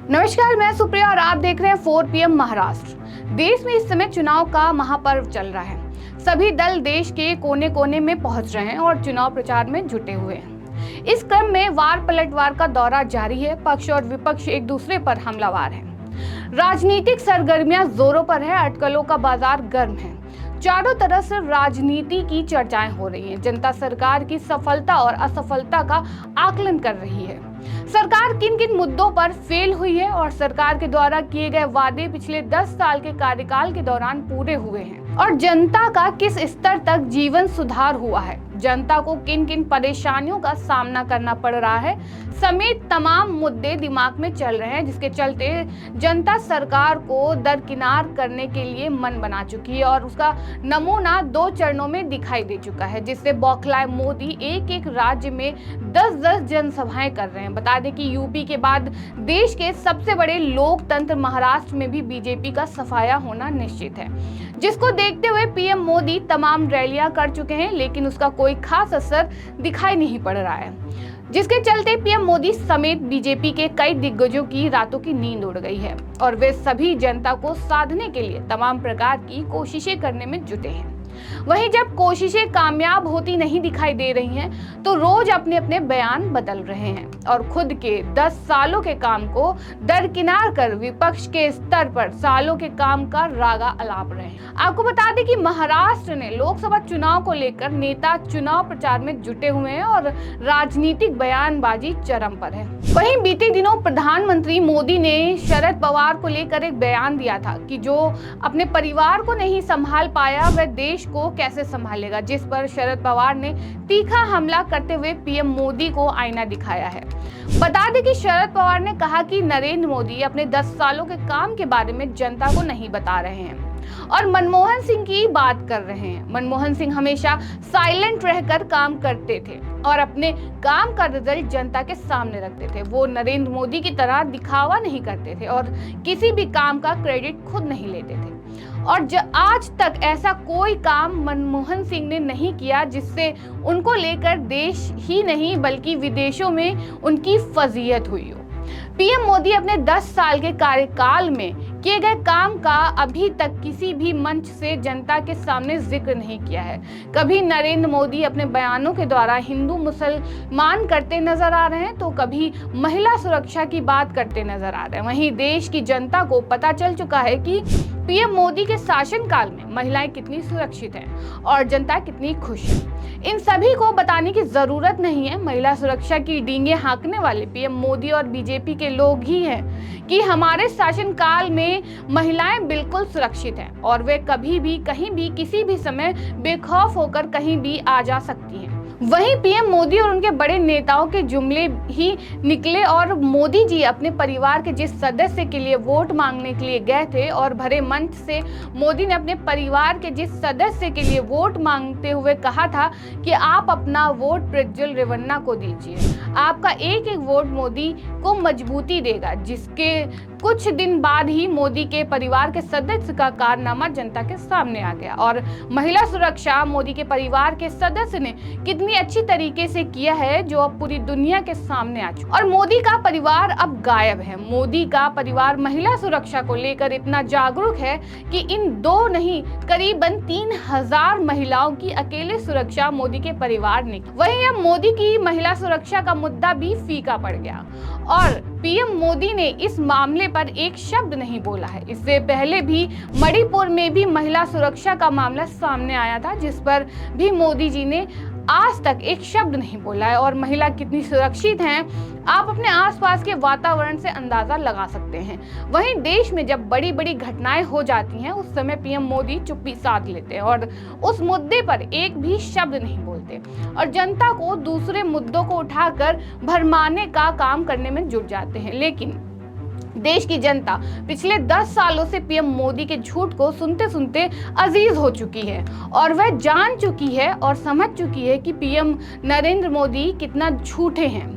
नमस्कार, मैं सुप्रिया और आप देख रहे हैं 4 PM महाराष्ट्र। देश में इस समय चुनाव का महापर्व चल रहा है। सभी दल देश के कोने कोने में पहुंच रहे हैं और चुनाव प्रचार में जुटे हुए हैं। इस क्रम में वार पलटवार का दौरा जारी है। पक्ष और विपक्ष एक दूसरे पर हमलावार हैं। राजनीतिक सरगर्मियां जोरों पर है। अटकलों का बाजार गर्म है। चारों तरफ से राजनीति की चर्चाएं हो रही हैं। जनता सरकार की सफलता और असफलता का आकलन कर रही है। सरकार किन किन मुद्दों पर फेल हुई है और सरकार के द्वारा किए गए वादे पिछले 10 साल के कार्यकाल के दौरान पूरे हुए हैं और जनता का किस स्तर तक जीवन सुधार हुआ है, जनता को किन किन परेशानियों का सामना करना पड़ रहा है समेत तमाम मुद्दे दिमाग में चल रहे हैं, जिसके चलते जनता सरकार को दरकिनार करने के लिए मन बना चुकी है और उसका नमूना 2 चरणों में दिखाई दे चुका है, जिससे बौखलाए मोदी एक एक राज्य में 10-10 जनसभाएं कर रहे हैं। बता दें कि यूपी के बाद देश के सबसे बड़े लोकतंत्र महाराष्ट्र में भी बीजेपी का सफाया होना निश्चित है, जिसको देखते हुए पीएम मोदी तमाम रैलियां कर चुके हैं, लेकिन उसका कोई खास असर दिखाई नहीं पड़ रहा है, जिसके चलते पीएम मोदी समेत बीजेपी के कई दिग्गजों की रातों की नींद उड़ गई है और वे सभी जनता को साधने के लिए तमाम प्रकार की कोशिशें करने में जुटे हैं। वहीं जब कोशिशें कामयाब होती नहीं दिखाई दे रही हैं, तो रोज अपने अपने बयान बदल रहे हैं और खुद के 10 सालों के काम को दरकिनार कर विपक्ष के स्तर पर सालों के काम का रागा अलाप रहे हैं। आपको बता दें कि महाराष्ट्र ने लोकसभा चुनाव को लेकर नेता चुनाव प्रचार में जुटे हुए हैं और राजनीतिक बयानबाजी चरम पर है। वहीं बीते दिनों प्रधानमंत्री मोदी ने शरद पवार को लेकर एक बयान दिया था कि जो अपने परिवार को नहीं संभाल पाया वह देश को कैसे संभालेगा, जिस पर शरद पवार ने तीखा हमला करते हुए पीएम मोदी को आईना दिखाया है। बता दें कि शरद पवार ने कहा कि नरेंद्र मोदी अपने 10 सालों के काम के बारे में जनता को नहीं बता रहे हैं और मनमोहन सिंह की बात कर रहे हैं। मनमोहन सिंह हमेशा साइलेंट रहकर काम करते थे और अपने काम का रिजल्ट जनता के सामने रखते थे। वो नरेंद्र मोदी की तरह दिखावा नहीं करते थे और किसी भी काम का क्रेडिट खुद नहीं लेते थे और आज तक ऐसा कोई काम मनमोहन सिंह ने नहीं किया जिससे उनको लेकर देश ही नहीं बल्कि विदेशों में उनकी फजीयत हुई हो। पीएम मोदी अपने 10 साल के कार्यकाल में किए गए काम का अभी तक किसी भी मंच से जनता के सामने जिक्र नहीं किया है। कभी नरेंद्र मोदी अपने बयानों के द्वारा हिंदू मुसलमान करते नजर आ रहे हैं, तो कभी महिला सुरक्षा की बात करते नजर आ रहे हैं। वहीं देश की जनता को पता चल चुका है कि पीएम मोदी के शासनकाल में महिलाएं कितनी सुरक्षित हैं और जनता कितनी खुश है। इन सभी को बताने की जरूरत नहीं है। महिला सुरक्षा की डींगे हाँकने वाले पीएम मोदी और बीजेपी के लोग ही हैं कि हमारे शासनकाल में महिलाएं बिल्कुल सुरक्षित हैं और वे कभी भी कहीं भी किसी भी समय बेखौफ होकर कहीं भी आ जा सकती हैं। वहीं पीएम मोदी और उनके बड़े नेताओं के जुमले ही निकले और मोदी जी अपने परिवार के जिस सदस्य के लिए वोट मांगने के लिए गए थे और भरे मंच से मोदी ने अपने परिवार के जिस सदस्य के लिए वोट मांगते हुए कहा था कि आप अपना वोट प्रज्वल रेवन्ना को दीजिए, आपका एक एक वोट मोदी को मजबूती देगा, जिसके कुछ दिन बाद ही मोदी के परिवार के सदस्य का कारनामा जनता के सामने आ गया और महिला सुरक्षा मोदी के परिवार के सदस्य ने कितनी अच्छी तरीके से किया है जो अब पूरी दुनिया के सामने आ चुका और मोदी का परिवार अब गायब है। मोदी का परिवार महिला सुरक्षा को लेकर इतना जागरूक है कि इन 2 नहीं करीबन 3000 महिलाओं की अकेले सुरक्षा मोदी के परिवार ने। वहीं अब मोदी की महिला सुरक्षा का मुद्दा भी फीका पड़ गया और पीएम मोदी ने इस मामले पर एक शब्द नहीं बोला है। इससे पहले भी मणिपुर में भी महिला सुरक्षा का मामला सामने आया था, जिस पर भी मोदी जी ने आज तक एक शब्द नहीं बोला है और महिला कितनी सुरक्षित हैं आप अपने आसपास के वातावरण से अंदाजा लगा सकते हैं। वहीं देश में जब बड़ी बड़ी घटनाएं हो जाती हैं उस समय पीएम मोदी चुप्पी साध लेते हैं और उस मुद्दे पर एक भी शब्द नहीं बोलते और जनता को दूसरे मुद्दों को उठाकर भरमाने का काम करने में जुट जाते हैं। लेकिन देश की जनता पिछले 10 सालों से पीएम मोदी के झूठ को सुनते सुनते अजीज हो चुकी है और वह जान चुकी है और समझ चुकी है कि पीएम नरेंद्र मोदी कितना झूठे हैं।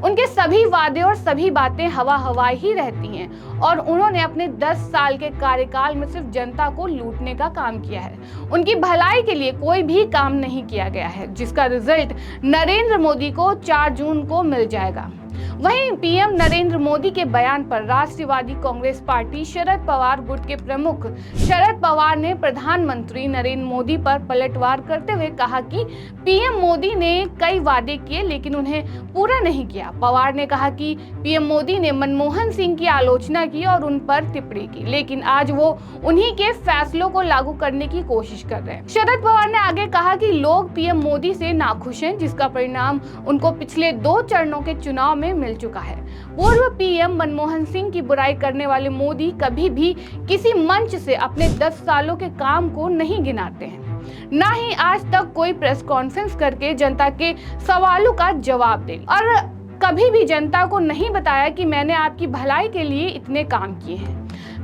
उनके सभी वादे और सभी बातें हवा हवाई ही रहती हैं और उन्होंने अपने 10 साल के कार्यकाल में सिर्फ जनता को लूटने का काम किया है। उनकी भलाई के लिए कोई भी काम नहीं किया गया है, जिसका रिजल्ट नरेंद्र मोदी को 4 जून को मिल जाएगा। वहीं पीएम नरेंद्र मोदी के बयान पर राष्ट्रवादी कांग्रेस पार्टी शरद पवार गुट के प्रमुख शरद पवार ने प्रधानमंत्री नरेंद्र मोदी पर पलटवार करते हुए कहा कि पीएम मोदी ने कई वादे किए लेकिन उन्हें पूरा नहीं किया। पवार ने कहा कि पीएम मोदी ने मनमोहन सिंह की आलोचना की और उन पर टिप्पणी की, लेकिन आज वो उन्हीं के फैसलों को लागू करने की कोशिश कर रहे हैं। शरद पवार ने आगे कहा कि लोग पीएम मोदी से नाखुश हैं, जिसका परिणाम उनको पिछले 2 चरणों के चुनाव में मिल चुका है। पूर्व पीएम मनमोहन सिंह की बुराई करने वाले मोदी कभी भी किसी मंच से अपने 10 सालों के काम को नहीं गिनाते हैं, ना ही आज तक कोई प्रेस कॉन्फ्रेंस करके जनता के सवालों का जवाब दे और कभी भी जनता को नहीं बताया कि मैंने आपकी भलाई के लिए इतने काम किए हैं।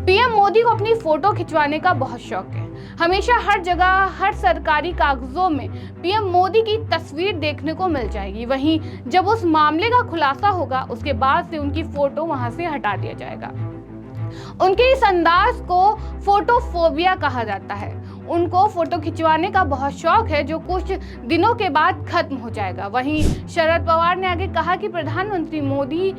पीएम मोदी को अपनी फोटो खिंचवाने का बहुत शौक है। हमेशा हर जगह हर सरकारी कागजों में पीएम मोदी की तस्वीर देखने को मिल जाएगी। वहीं जब उस मामले का खुलासा होगा उसके बाद से उनकी फोटो वहां से हटा दिया जाएगा। उनके इस अंदाज को फोटोफोबिया कहा जाता है। उनको फोटो खिंचवाने का बहुत शौक है जो कुछ दिनों के बाद खत्म हो जाएगा। वहीं शरद पवार ने आगे कहा कि प्रधानमंत्री मोदी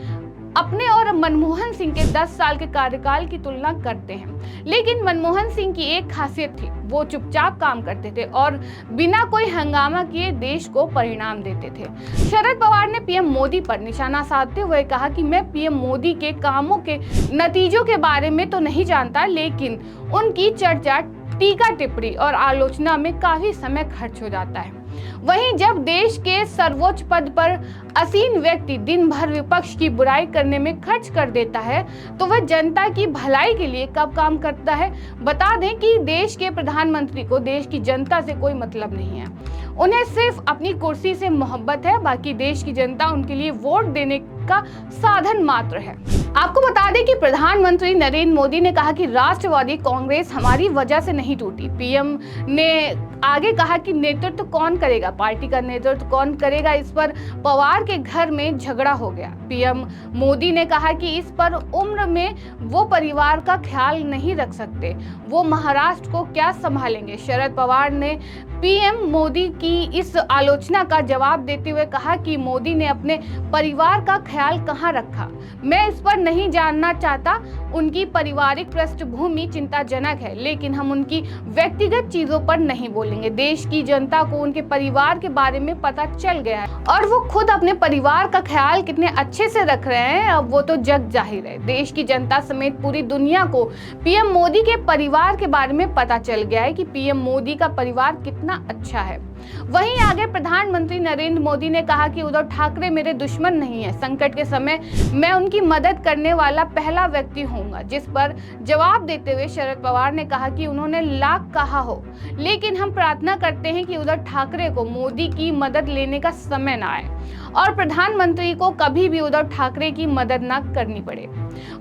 अपने और मनमोहन सिंह के 10 साल के कार्यकाल की तुलना करते हैं, लेकिन मनमोहन सिंह की एक खासियत थी, वो चुपचाप काम करते थे और बिना कोई हंगामा किए देश को परिणाम देते थे। शरद पवार ने पीएम मोदी पर निशाना साधते हुए कहा कि मैं पीएम मोदी के कामों के नतीजों के बारे में तो नहीं जानता, लेकिन उनकी चर्चा, टीका टिप्पणी और आलोचना में काफी समय खर्च हो जाता है। वहीं जब देश के सर्वोच्च पद पर आसीन व्यक्ति दिन भर विपक्ष की बुराई करने में खर्च कर देता है तो वह जनता की भलाई के लिए कब काम करता है? बता दें कि देश के प्रधानमंत्री को देश की जनता से कोई मतलब नहीं है। उन्हें सिर्फ अपनी कुर्सी से मोहब्बत है, बाकी देश की जनता उनके लिए वोट देने का साधन मात्र है। आपको बता दें कि प्रधानमंत्री नरेंद्र मोदी ने कहा कि राष्ट्रवादी कांग्रेस हमारी वजह से नहीं टूटी। पीएम ने आगे कहा कि नेतृत्व कौन करेगा, पार्टी का नेतृत्व कौन करेगा, इस पर पवार के घर में झगड़ा हो गया। पीएम मोदी ने कहा कि इस पर उम्र में वो परिवार का ख्याल नहीं रख सकते, वो महाराष्ट्र को क्या संभालेंगे। शरद पवार ने पीएम मोदी की इस आलोचना का जवाब देते हुए कहा कि मोदी ने अपने परिवार का ख्याल कहां रखा, मैं इस पर नहीं जानना चाहता। उनकी पारिवारिक पृष्ठभूमि चिंताजनक है, लेकिन हम उनकी व्यक्तिगत चीजों पर नहीं बोलेंगे। देश की जनता को उनके परिवार के बारे में पता चल गया है और वो खुद अपने परिवार का ख्याल कितने अच्छे से रख रहे हैं, अब वो तो जग जाहिर है। देश की जनता समेत पूरी दुनिया को पीएम मोदी के परिवार के बारे में पता चल गया है कि पीएम मोदी का परिवार कितना अच्छा है। वहीं आगे प्रधानमंत्री नरेंद्र मोदी ने कहा कि उद्धव ठाकरे मेरे दुश्मन नहीं है, संकट के समय मैं उनकी मदद करने वाला पहला व्यक्ति होऊंगा। जिस पर जवाब देते हुए शरद पवार ने कहा कि उन्होंने लाख कहा हो, लेकिन हम प्रार्थना करते हैं कि उद्धव ठाकरे को मोदी की मदद लेने का समय ना आए और प्रधानमंत्री को कभी भी उद्धव ठाकरे की मदद ना करनी पड़े।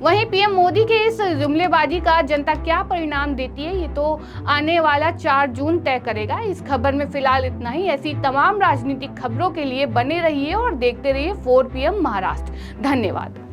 वहीं पीएम मोदी के इस जुमलेबाजी का जनता क्या परिणाम देती है, ये तो आने वाला 4 जून तय करेगा। इस खबर में फिलहाल इतना ही। ऐसी तमाम राजनीतिक खबरों के लिए बने रहिए और देखते रहिए 4 PM महाराष्ट्र। धन्यवाद।